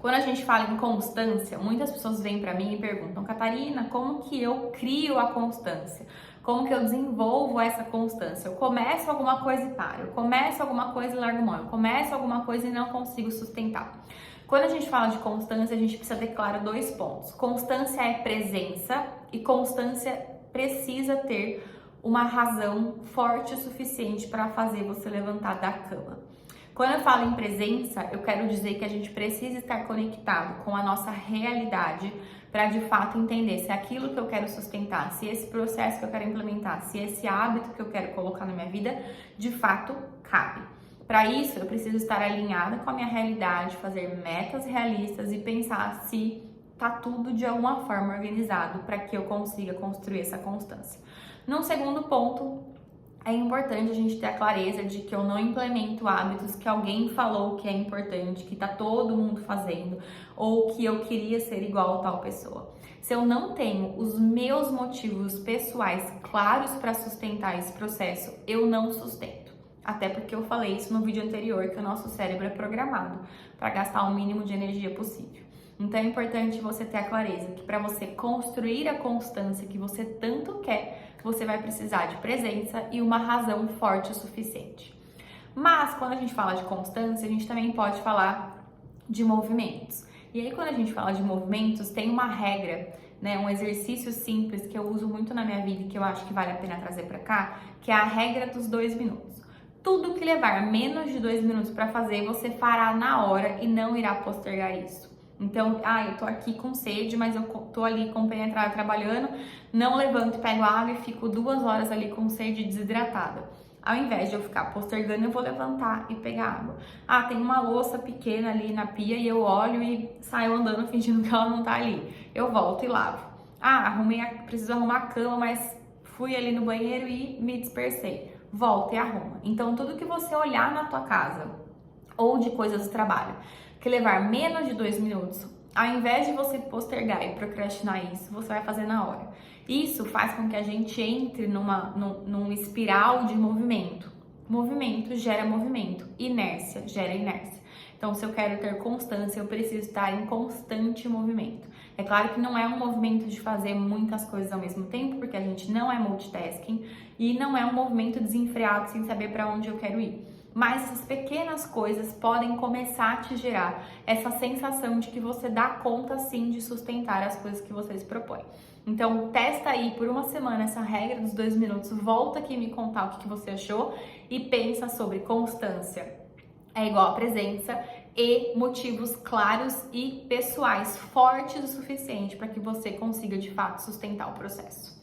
Quando a gente fala em constância, muitas pessoas vêm para mim e perguntam: Catarina, como que eu crio a constância? Como que eu desenvolvo essa constância? Eu começo alguma coisa e paro, eu começo alguma coisa e largo mão, eu começo alguma coisa e não consigo sustentar. Quando a gente fala de constância, a gente precisa ter claro dois pontos. Constância é presença e constância precisa ter uma razão forte o suficiente para fazer você levantar da cama. Quando eu falo em presença, eu quero dizer que a gente precisa estar conectado com a nossa realidade para de fato entender se é aquilo que eu quero sustentar, se esse processo que eu quero implementar, se esse hábito que eu quero colocar na minha vida, de fato cabe. Para isso, eu preciso estar alinhada com a minha realidade, fazer metas realistas e pensar se tá tudo de alguma forma organizado para que eu consiga construir essa constância. Num segundo ponto, é importante a gente ter a clareza de que eu não implemento hábitos que alguém falou que é importante, que tá todo mundo fazendo, ou que eu queria ser igual a tal pessoa. Se eu não tenho os meus motivos pessoais claros para sustentar esse processo, eu não sustento. Até porque eu falei isso no vídeo anterior, que o nosso cérebro é programado para gastar o mínimo de energia possível. Então é importante você ter a clareza que para você construir a constância que você tanto quer, você vai precisar de presença e uma razão forte o suficiente. Mas quando a gente fala de constância, a gente também pode falar de movimentos. E aí quando a gente fala de movimentos, tem uma regra, né, um exercício simples que eu uso muito na minha vida e que eu acho que vale a pena trazer para cá, que é a regra dos 2 minutos. Tudo que levar menos de 2 minutos para fazer, você fará na hora e não irá postergar isso. Então, eu tô aqui com sede, mas eu tô ali compenetrada trabalhando, não levanto e pego água e fico 2 horas ali com sede desidratada. Ao invés de eu ficar postergando, eu vou levantar e pegar água. Tem uma louça pequena ali na pia e eu olho e saio andando fingindo que ela não tá ali. Eu volto e lavo. Preciso arrumar a cama, mas fui ali no banheiro e me dispersei. Volta e arruma. Então, tudo que você olhar na tua casa ou de coisas do trabalho que levar menos de 2 minutos, ao invés de você postergar e procrastinar isso, você vai fazer na hora. Isso faz com que a gente entre num espiral de movimento. Movimento gera movimento, inércia gera inércia. Então, se eu quero ter constância, eu preciso estar em constante movimento. É claro que não é um movimento de fazer muitas coisas ao mesmo tempo, porque a gente não é multitasking e não é um movimento desenfreado sem saber para onde eu quero ir. Mas essas pequenas coisas podem começar a te gerar essa sensação de que você dá conta sim de sustentar as coisas que você se propõe. Então testa aí por uma semana essa regra dos 2 minutos, volta aqui me contar o que você achou e pensa sobre constância é igual a presença e motivos claros e pessoais fortes o suficiente para que você consiga de fato sustentar o processo.